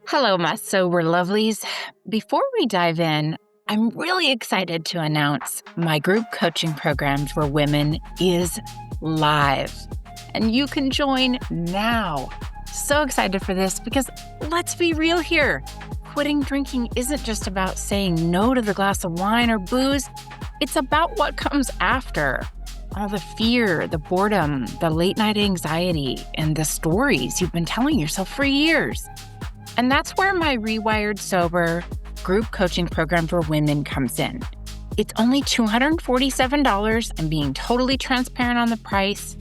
Hello, my sober lovelies. Before we dive in, I'm really excited to announce my group coaching program for women is live, and you can join now. So excited for this because let's be real here. Quitting drinking isn't just about saying no to the glass of wine or booze. It's about what comes after. All the fear, the boredom, the late night anxiety, and the stories you've been telling yourself for years. And that's where my Rewired Sober group coaching program for women comes in. It's only $247. I'm being totally transparent on the price.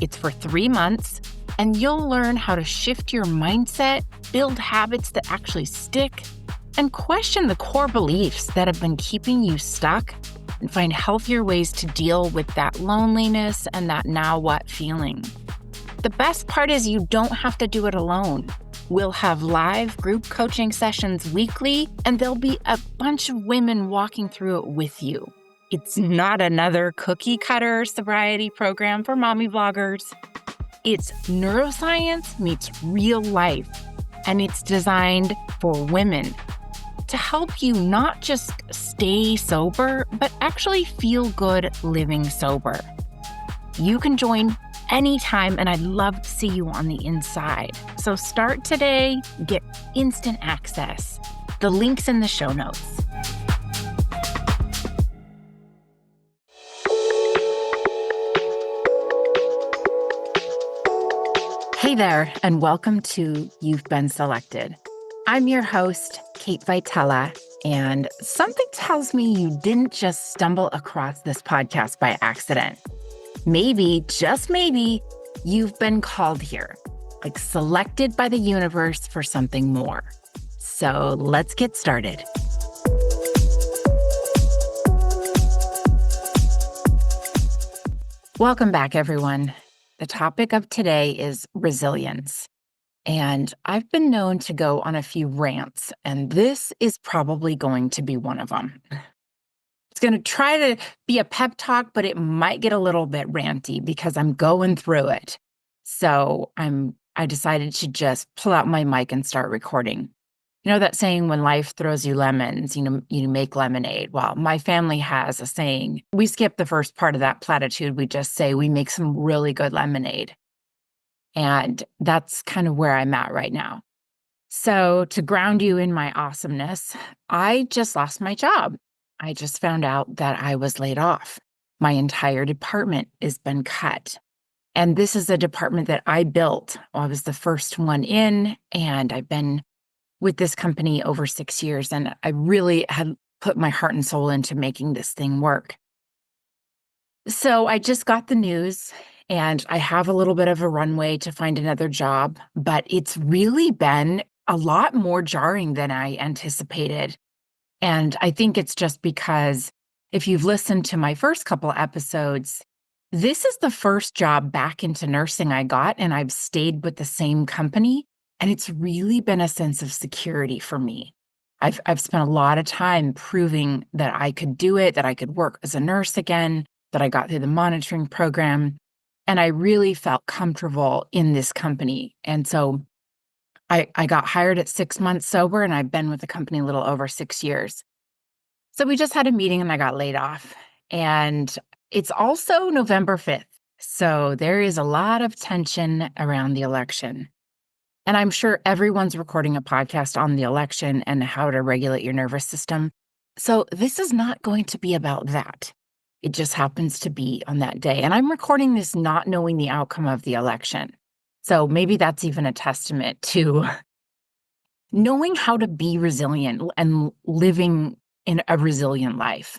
It's for 3 months, and you'll learn how to shift your mindset, build habits that actually stick, and question the core beliefs that have been keeping you stuck, and find healthier ways to deal with that loneliness and that now what feeling. The best part is you don't have to do it alone. We'll have live group coaching sessions weekly, and there'll be a bunch of women walking through it with you. It's not another cookie cutter sobriety program for mommy vloggers. It's neuroscience meets real life, and it's designed for women to help you not just stay sober, but actually feel good living sober. You can join anytime, and I'd love to see you on the inside. So start today, get instant access. The link's in the show notes. Hey there, and welcome to You've Been Selected. I'm your host, Kate Vitella, and something tells me you didn't just stumble across this podcast by accident. Maybe, just maybe, you've been called here, like selected by the universe for something more. So let's get started. Welcome back, everyone. The topic of today is resilience. And I've been known to go on a few rants, and this is probably going to be one of them. It's going to try to be a pep talk, but it might get a little bit ranty because I'm going through it. So I decided to just pull out my mic and start recording. You know that saying, when life throws you lemons, you make lemonade. Well, my family has a saying. We skip the first part of that platitude. We just say we make some really good lemonade. And that's kind of where I'm at right now. So to ground you in my awesomeness, I just lost my job. I just found out that I was laid off. My entire department has been cut. And this is a department that I built. I was the first one in, and I've been with this company over 6 years, and I really had put my heart and soul into making this thing work. So I just got the news, and I have a little bit of a runway to find another job, but it's really been a lot more jarring than I anticipated. And I think it's just because if you've listened to my first couple episodes, this is the first job back into nursing I got, and I've stayed with the same company. And it's really been a sense of security for me. I've spent a lot of time proving that I could do it, that I could work as a nurse again, that I got through the monitoring program. And I really felt comfortable in this company. And so I got hired at 6 months sober, and I've been with the company a little over 6 years. So we just had a meeting and I got laid off. And it's also November 5th. So there is a lot of tension around the election. And I'm sure everyone's recording a podcast on the election and how to regulate your nervous system. So this is not going to be about that. It just happens to be on that day. And I'm recording this not knowing the outcome of the election. So maybe that's even a testament to knowing how to be resilient and living in a resilient life.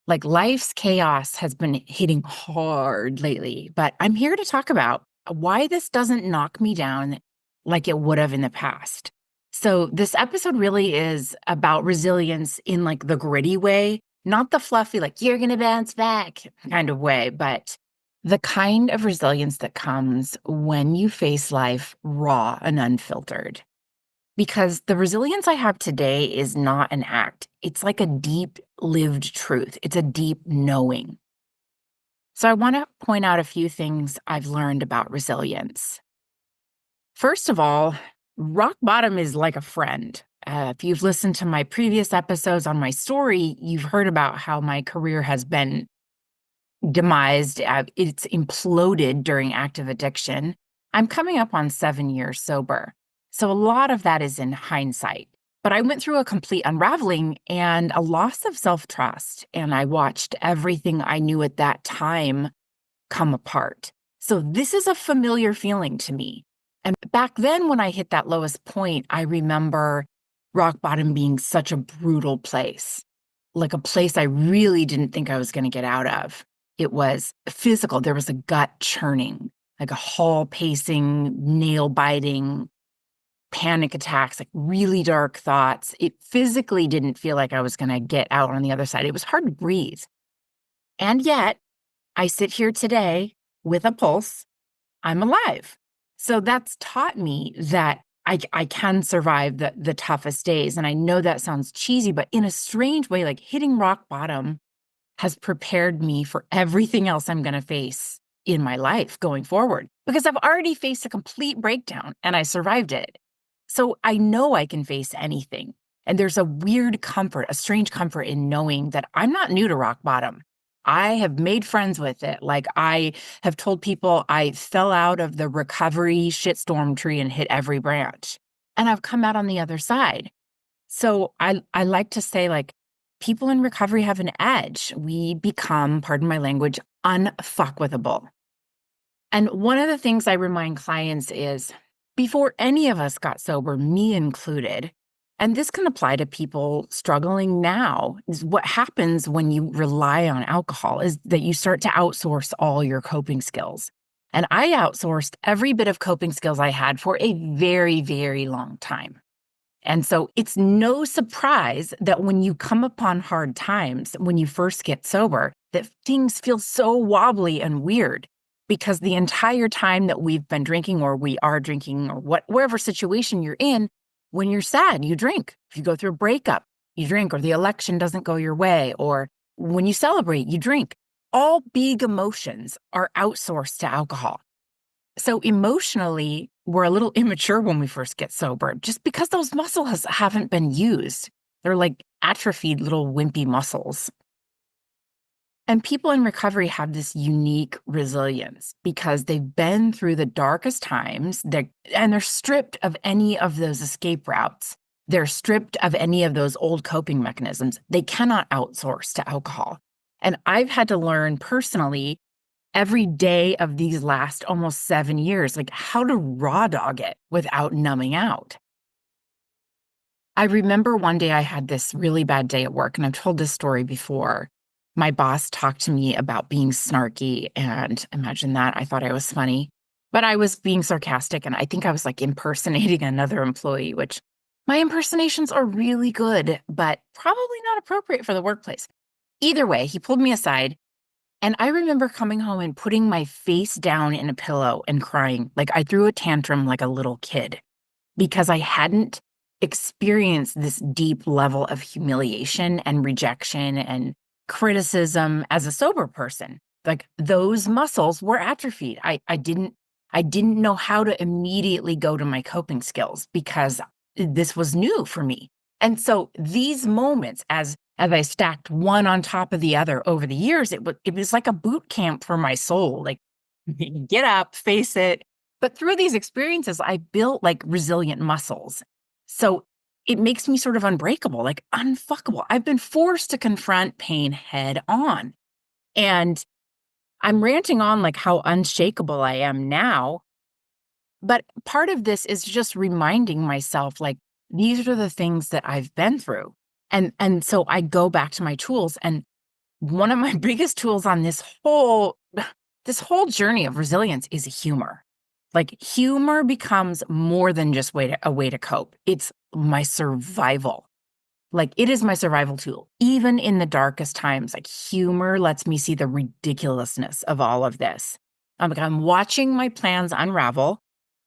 Like, life's chaos has been hitting hard lately, but I'm here to talk about why this doesn't knock me down like it would have in the past. So this episode really is about resilience in like the gritty way, not the fluffy, like you're going to bounce back kind of way, but the kind of resilience that comes when you face life raw and unfiltered. Because the resilience I have today is not an act. It's like a deep lived truth. It's a deep knowing. So I want to point out a few things I've learned about resilience. First of all, Rock bottom is like a friend. If you've listened to my previous episodes on my story, you've heard about how my career has been demised. It's imploded during active addiction. I'm coming up on 7 years sober. So a lot of that is in hindsight. But I went through a complete unraveling and a loss of self-trust. And I watched everything I knew at that time come apart. So this is a familiar feeling to me. And back then, when I hit that lowest point, I remember rock bottom being such a brutal place, like a place I really didn't think I was going to get out of. It was physical. There was a gut churning, like a hall pacing, nail biting, panic attacks, like really dark thoughts. It physically didn't feel like I was going to get out on the other side. It was hard to breathe. And yet, I sit here today with a pulse. I'm alive. So that's taught me that I can survive the toughest days. And I know that sounds cheesy, but in a strange way, like hitting rock bottom has prepared me for everything else I'm going to face in my life going forward, because I've already faced a complete breakdown and I survived it. So I know I can face anything. And there's a weird comfort, a strange comfort in knowing that I'm not new to rock bottom. I have made friends with it. Like I have told people I fell out of the recovery shitstorm tree and hit every branch. And I've come out on the other side. So I like to say, like, people in recovery have an edge. We become, pardon my language, unfuckwithable. And one of the things I remind clients is before any of us got sober, me included, and this can apply to people struggling now, is what happens when you rely on alcohol is that you start to outsource all your coping skills. And I outsourced every bit of coping skills I had for a very, very long time. And so it's no surprise that when you come upon hard times, when you first get sober, that things feel so wobbly and weird because the entire time that we've been drinking or we are drinking or wherever situation you're in, when you're sad, you drink. If you go through a breakup, you drink, or the election doesn't go your way, or when you celebrate, you drink. All big emotions are outsourced to alcohol. So emotionally, we're a little immature when we first get sober, just because those muscles haven't been used. They're like atrophied little wimpy muscles. And people in recovery have this unique resilience because they've been through the darkest times, and they're stripped of any of those escape routes. They're stripped of any of those old coping mechanisms. They cannot outsource to alcohol. And I've had to learn personally every day of these last almost 7 years, like how to raw dog it without numbing out. I remember one day I had this really bad day at work, and I've told this story before. My boss talked to me about being snarky, and imagine that. I thought I was funny, but I was being sarcastic, and I think I was like impersonating another employee, which my impersonations are really good, but probably not appropriate for the workplace. Either way, he pulled me aside. And I remember coming home and putting my face down in a pillow and crying. Like I threw a tantrum like a little kid because I hadn't experienced this deep level of humiliation and rejection and criticism as a sober person. Like those muscles were atrophied. I didn't know how to immediately go to my coping skills because this was new for me. And so these moments, as I stacked one on top of the other over the years, it was like a boot camp for my soul. Like, get up, face it. But through these experiences, I built like resilient muscles. So it makes me sort of unbreakable, like unfuckable. I've been forced to confront pain head on. And I'm ranting on like how unshakable I am now. But part of this is just reminding myself, like, these are the things that I've been through. And so I go back to my tools. And one of my biggest tools on this whole journey of resilience is humor. Like humor becomes more than just a way to cope. It's my survival. Like it is my survival tool. Even in the darkest times, like humor lets me see the ridiculousness of all of this. I'm watching my plans unravel.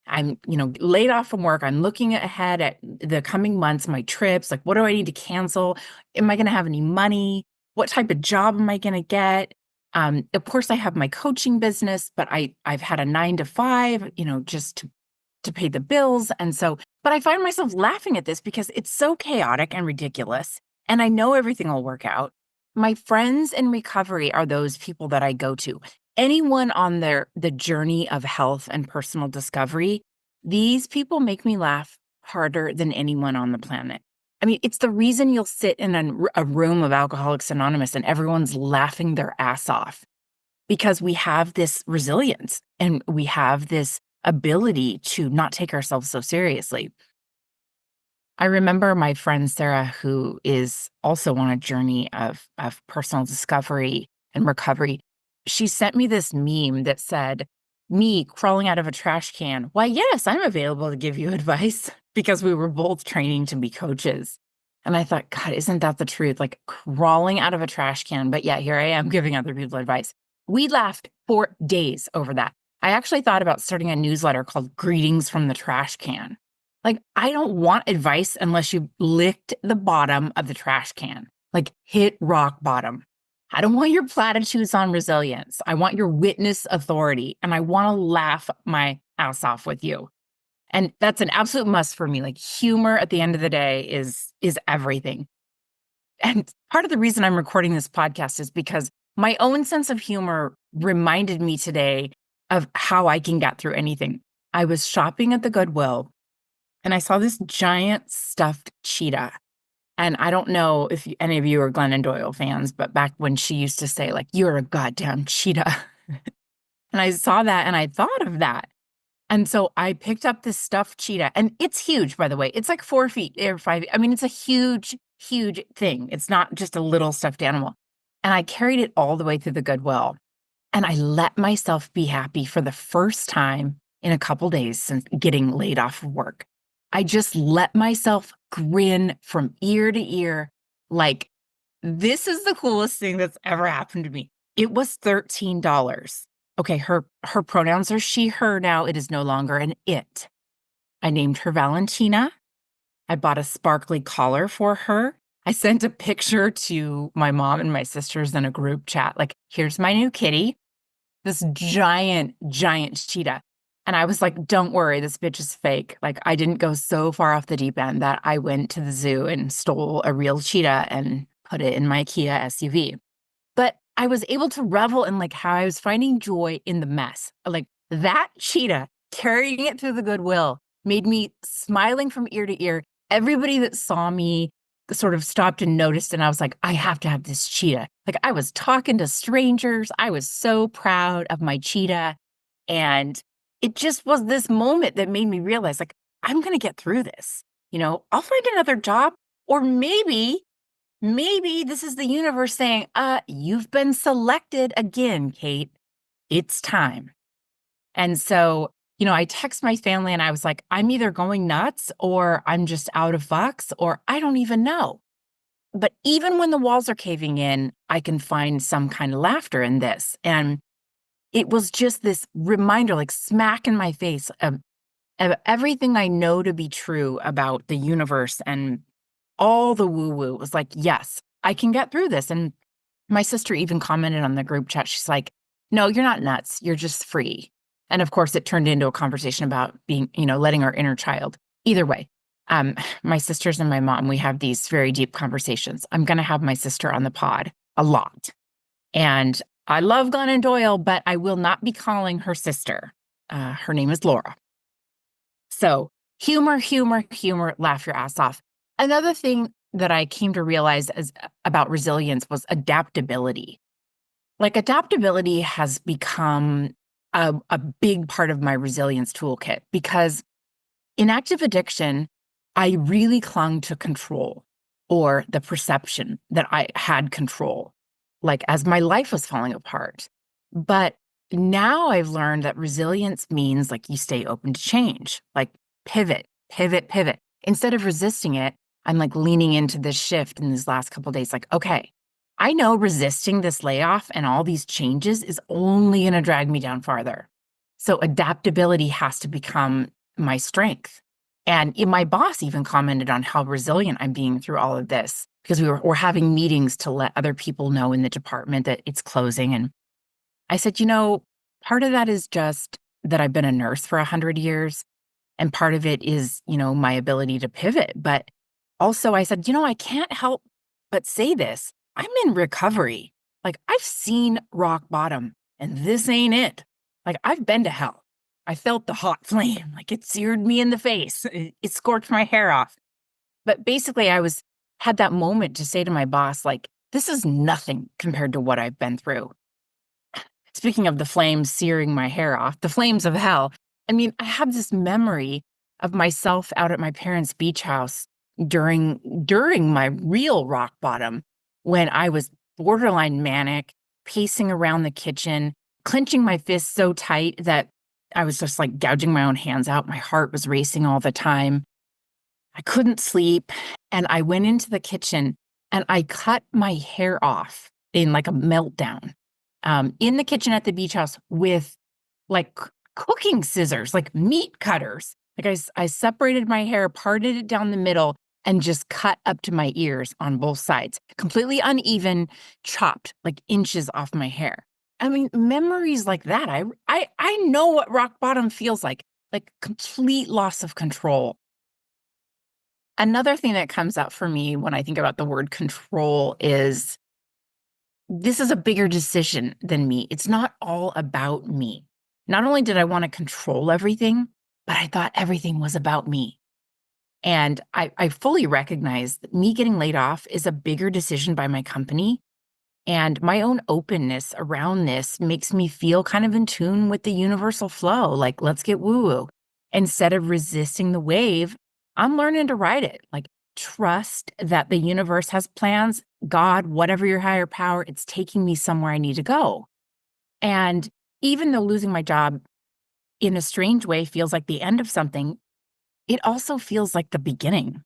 I'm, laid off from work. I'm looking ahead at the coming months, my trips. Like, what do I need to cancel? Am I going to have any money? What type of job am I going to get? Of course, I have my coaching business, but I've had a 9 to 5, just to pay the bills. And so But I find myself laughing at this because it's so chaotic and ridiculous, and I know everything will work out. My friends in recovery are those people that I go to. Anyone on the journey of health and personal discovery, these people make me laugh harder than anyone on the planet. I mean, it's the reason you'll sit in a room of Alcoholics Anonymous and everyone's laughing their ass off because we have this resilience and we have this ability to not take ourselves so seriously. I remember my friend Sarah, who is also on a journey of personal discovery and recovery. She sent me this meme that said, me crawling out of a trash can. Why, yes, I'm available to give you advice because we were both training to be coaches. And I thought, God, isn't that the truth? Like crawling out of a trash can, but yet here I am giving other people advice. We laughed for days over that. I actually thought about starting a newsletter called Greetings from the Trash Can. Like, I don't want advice unless you licked the bottom of the trash can, like hit rock bottom. I don't want your platitudes on resilience. I want your witness authority, and I want to laugh my ass off with you. And that's an absolute must for me. Like humor at the end of the day is everything. And part of the reason I'm recording this podcast is because my own sense of humor reminded me today of how I can get through anything. I was shopping at the Goodwill and I saw this giant stuffed cheetah. And I don't know if any of you are Glennon Doyle fans, but back when she used to say, like, you're a goddamn cheetah. And I saw that and I thought of that. And so I picked up this stuffed cheetah, and it's huge, by the way. It's like 4 feet or 5. I mean, it's a huge, huge thing. It's not just a little stuffed animal. And I carried it all the way through the Goodwill. And I let myself be happy for the first time in a couple days since getting laid off of work. I just let myself grin from ear to ear, like, this is the coolest thing that's ever happened to me. It was $13. Okay, her pronouns are she, her now. It is no longer an it. I named her Valentina. I bought a sparkly collar for her. I sent a picture to my mom and my sisters in a group chat, like, here's my new kitty, this giant, giant cheetah. And I was like, don't worry, this bitch is fake. Like, I didn't go so far off the deep end that I went to the zoo and stole a real cheetah and put it in my Kia SUV. But I was able to revel in like how I was finding joy in the mess. Like that cheetah carrying it through the Goodwill made me smiling from ear to ear. Everybody that saw me sort of stopped and noticed, and I was like, I have to have this cheetah. Like I was talking to strangers. I was so proud of my cheetah. And it just was this moment that made me realize, like, I'm going to get through this. I'll find another job, or maybe this is the universe saying, you've been selected again, Kate. It's time. And so, I text my family and I was like, I'm either going nuts or I'm just out of bucks or I don't even know. But even when the walls are caving in, I can find some kind of laughter in this. And it was just this reminder, like smack in my face of everything I know to be true about the universe and all the woo-woo. It was like, yes, I can get through this. And my sister even commented on the group chat. She's like, no, you're not nuts. You're just free. And of course, it turned into a conversation about being, letting our inner child. Either way, my sisters and my mom, we have these very deep conversations. I'm going to have my sister on the pod a lot. And I love Glennon Doyle, but I will not be calling her sister. Her name is Laura. So humor, humor, humor, laugh your ass off. Another thing that I came to realize about resilience was adaptability. Like adaptability has become a big part of my resilience toolkit because in active addiction, I really clung to control or the perception that I had control, like as my life was falling apart. But now I've learned that resilience means like you stay open to change, like pivot, pivot, pivot. Instead of resisting it, I'm like leaning into this shift in these last couple of days, like, okay, I know resisting this layoff and all these changes is only going to drag me down farther. So adaptability has to become my strength. And my boss even commented on how resilient I'm being through all of this because we're having meetings to let other people know in the department that it's closing. And I said, part of that is just that I've been a nurse for 100 years. And part of it is, my ability to pivot. But also I said, I can't help but say this. I'm in recovery. Like, I've seen rock bottom, and this ain't it. Like, I've been to hell. I felt the hot flame, like it seared me in the face. It scorched my hair off. But basically, had that moment to say to my boss, like, this is nothing compared to what I've been through. Speaking of the flames searing my hair off, the flames of hell. I mean, I have this memory of myself out at my parents' beach house during my real rock bottom, when I was borderline manic, pacing around the kitchen, clenching my fists so tight that I was just like gouging my own hands out. My heart was racing all the time. I couldn't sleep. And I went into the kitchen and I cut my hair off in like a meltdown, in the kitchen at the beach house with like cooking scissors, like meat cutters. Like, I separated my hair, parted it down the middle, and just cut up to my ears on both sides, completely uneven, chopped like inches off my hair. I mean, memories like that. I know what rock bottom feels like complete loss of control. Another thing that comes up for me when I think about the word control is this is a bigger decision than me. It's not all about me. Not only did I want to control everything, but I thought everything was about me. And I fully recognize that me getting laid off is a bigger decision by my company. And my own openness around this makes me feel kind of in tune with the universal flow. Like, let's get woo-woo. Instead of resisting the wave, I'm learning to ride it. Like, trust that the universe has plans. God, whatever your higher power, it's taking me somewhere I need to go. And even though losing my job in a strange way feels like the end of something, it also feels like the beginning.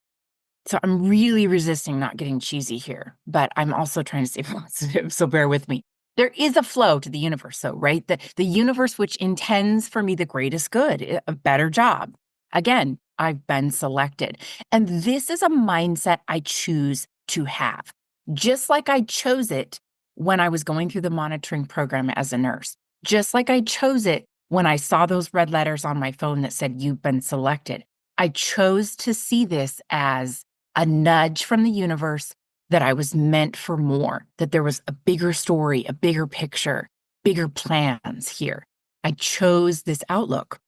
So I'm really resisting not getting cheesy here, but I'm also trying to stay positive, so bear with me. There is a flow to the universe, though, right? The universe which intends for me the greatest good, a better job. Again, I've been selected. And this is a mindset I choose to have, just like I chose it when I was going through the monitoring program as a nurse, just like I chose it when I saw those red letters on my phone that said, "You've been selected." I chose to see this as a nudge from the universe that I was meant for more, that there was a bigger story, a bigger picture, bigger plans here. I chose this outlook.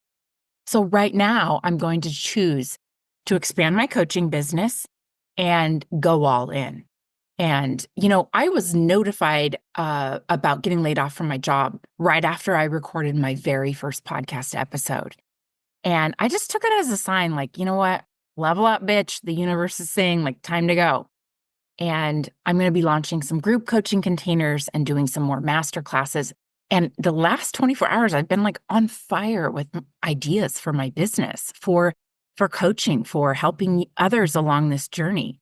So right now, I'm going to choose to expand my coaching business and go all in. And, I was notified about getting laid off from my job right after I recorded my very first podcast episode. And I just took it as a sign, like, you know what? Level up, bitch. The universe is saying, like, time to go. And I'm going to be launching some group coaching containers and doing some more master classes. And the last 24 hours, I've been like on fire with ideas for my business, for coaching, for helping others along this journey.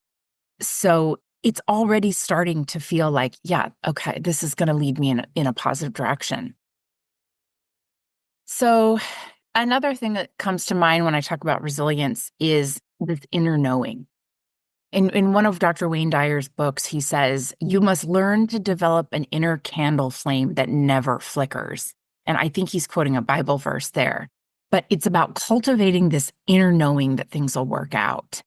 So it's already starting to feel like, yeah, okay, this is going to lead me in a positive direction. So another thing that comes to mind when I talk about resilience is this inner knowing. In one of Dr. Wayne Dyer's books, he says, you must learn to develop an inner candle flame that never flickers. And I think he's quoting a Bible verse there. But it's about cultivating this inner knowing that things will work out.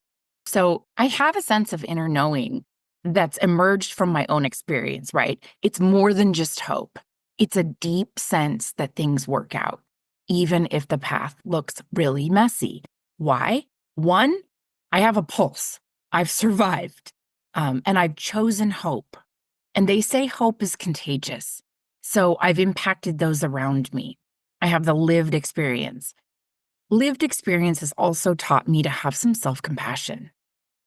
So I have a sense of inner knowing that's emerged from my own experience, right? It's more than just hope. It's a deep sense that things work out, even if the path looks really messy. Why? One, I have a pulse. I've survived, and I've chosen hope. And they say hope is contagious. So I've impacted those around me. I have the lived experience. Lived experience has also taught me to have some self-compassion.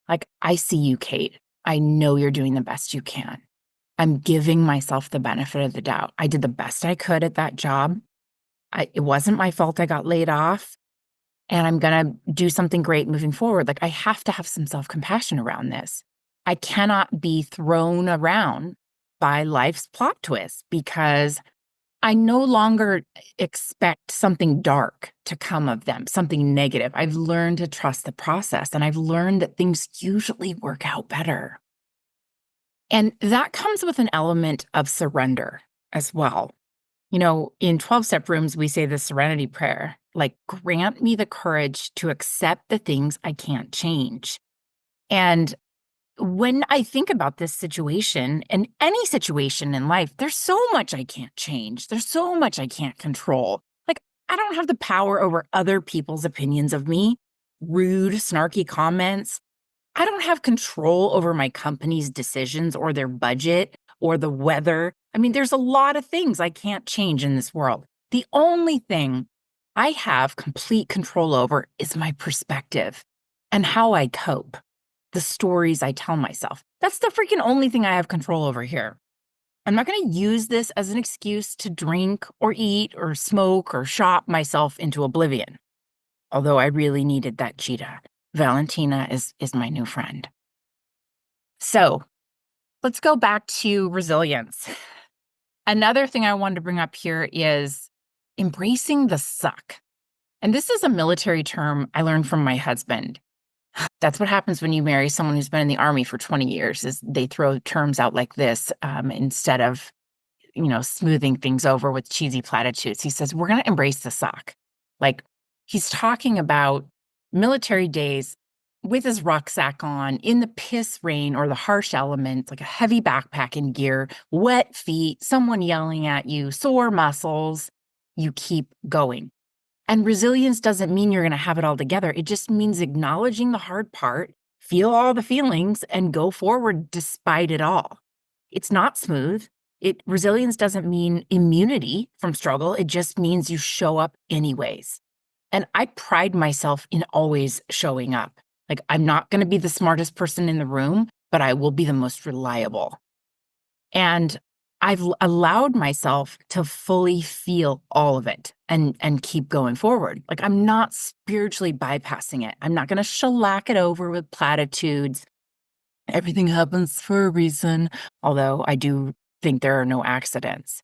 Like, I see you, Kate. I know you're doing the best you can. I'm giving myself the benefit of the doubt. I did the best I could at that job. It wasn't my fault I got laid off. And I'm going to do something great moving forward. Like, I have to have some self-compassion around this. I cannot be thrown around by life's plot twists because I no longer expect something dark to come of them, something negative. I've learned to trust the process, and I've learned that things usually work out better. And that comes with an element of surrender as well. In 12-step rooms, we say the serenity prayer, like, grant me the courage to accept the things I can't change. And when I think about this situation and any situation in life, there's so much I can't change. There's so much I can't control. Like, I don't have the power over other people's opinions of me, rude, snarky comments. I don't have control over my company's decisions or their budget or the weather. I mean, there's a lot of things I can't change in this world. The only thing I have complete control over is my perspective and how I cope, the stories I tell myself. That's the freaking only thing I have control over here. I'm not going to use this as an excuse to drink or eat or smoke or shop myself into oblivion. Although I really needed that cheetah. Valentina is my new friend. So let's go back to resilience. Another thing I wanted to bring up here is embracing the suck. And this is a military term I learned from my husband. That's what happens when you marry someone who's been in the Army for 20 years, is they throw terms out like this instead of, smoothing things over with cheesy platitudes. He says, we're going to embrace the suck. Like, he's talking about military days with his rucksack on, in the piss rain or the harsh elements, like a heavy backpack in gear, wet feet, someone yelling at you, sore muscles. You keep going. And resilience doesn't mean you're going to have it all together. It just means acknowledging the hard part, feel all the feelings, and go forward despite it all. It's not smooth. Resilience doesn't mean immunity from struggle. It just means you show up anyways. And I pride myself in always showing up. Like, I'm not going to be the smartest person in the room, but I will be the most reliable. And I've allowed myself to fully feel all of it and keep going forward. Like, I'm not spiritually bypassing it. I'm not going to shellac it over with platitudes. Everything happens for a reason, although I do think there are no accidents.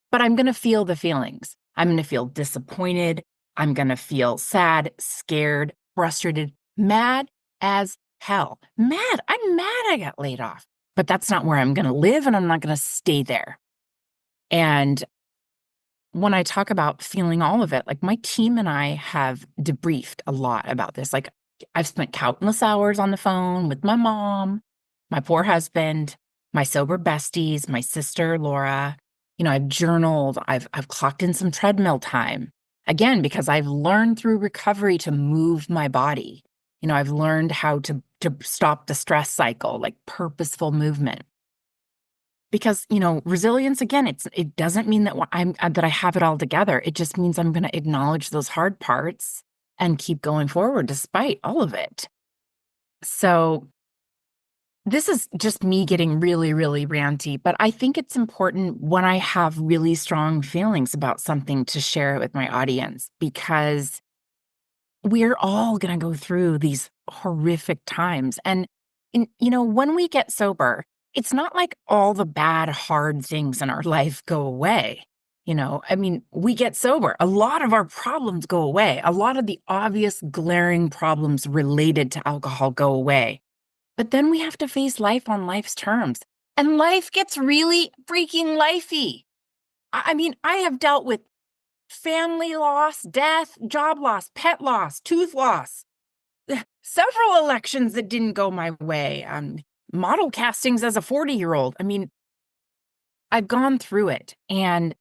But I'm going to feel the feelings. I'm going to feel disappointed. I'm going to feel sad, scared, frustrated, mad as hell. Mad. I'm mad I got laid off. But that's not where I'm going to live, and I'm not going to stay there. And when I talk about feeling all of it, like, my team and I have debriefed a lot about this. Like, I've spent countless hours on the phone with my mom, my poor husband, my sober besties, my sister, Laura. I've journaled, I've clocked in some treadmill time. Again, because I've learned through recovery to move my body. I've learned how to stop the stress cycle, like purposeful movement. Because, resilience, again, it doesn't mean that that I have it all together. It just means I'm going to acknowledge those hard parts and keep going forward despite all of it. So this is just me getting really, really ranty, but I think it's important when I have really strong feelings about something to share it with my audience, because we're all going to go through these horrific times. And, when we get sober, it's not like all the bad, hard things in our life go away. We get sober. A lot of our problems go away. A lot of the obvious, glaring problems related to alcohol go away. But then we have to face life on life's terms. And life gets really freaking lifey. I have dealt with family loss, death, job loss, pet loss, tooth loss, several elections that didn't go my way, model castings as a 40-year-old. I've gone through it, and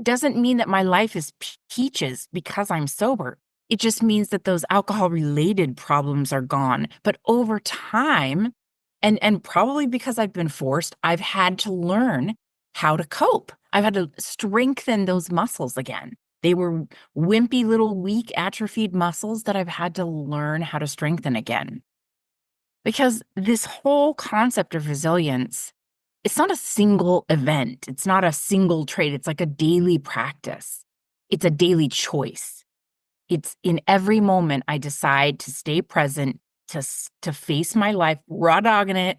doesn't mean that my life is peaches because I'm sober. It just means that those alcohol-related problems are gone. But over time, and probably because I've been forced, I've had to learn how to cope. I've had to strengthen those muscles again. They were wimpy little weak atrophied muscles that I've had to learn how to strengthen again. Because this whole concept of resilience, it's not a single event. It's not a single trait. It's like a daily practice. It's a daily choice. It's in every moment I decide to stay present, to face my life, raw dogging it,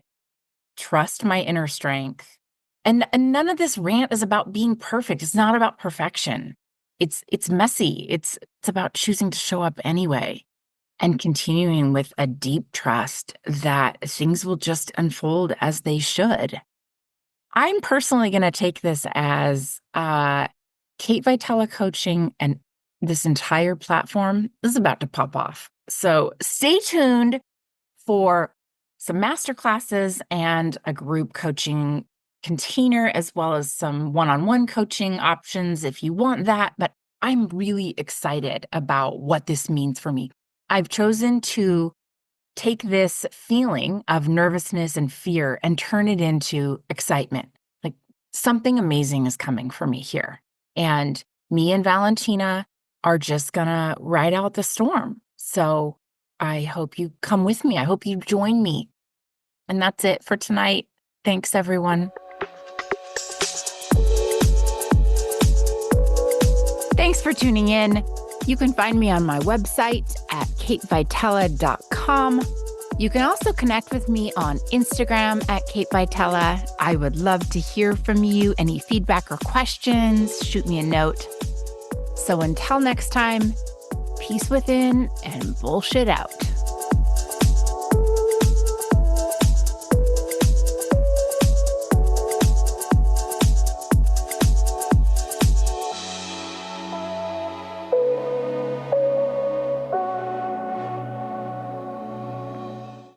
trust my inner strength. And none of this rant is about being perfect. It's not about perfection. It's messy. It's about choosing to show up anyway and continuing with a deep trust that things will just unfold as they should. I'm personally going to take this as Kate Vitella coaching, and this entire platform is about to pop off. So stay tuned for some master classes and a group coaching container, as well as some one-on-one coaching options if you want that. But I'm really excited about what this means for me. I've chosen to take this feeling of nervousness and fear and turn it into excitement. Like something amazing is coming for me here. And me and Valentina are just gonna ride out the storm. So I hope you come with me. I hope you join me. And that's it for tonight. Thanks, everyone. Thanks for tuning in. You can find me on my website at katevitella.com. You can also connect with me on Instagram at Kate Vitella. I would love to hear from you. Any feedback or questions, shoot me a note. So until next time, peace within and bullshit out.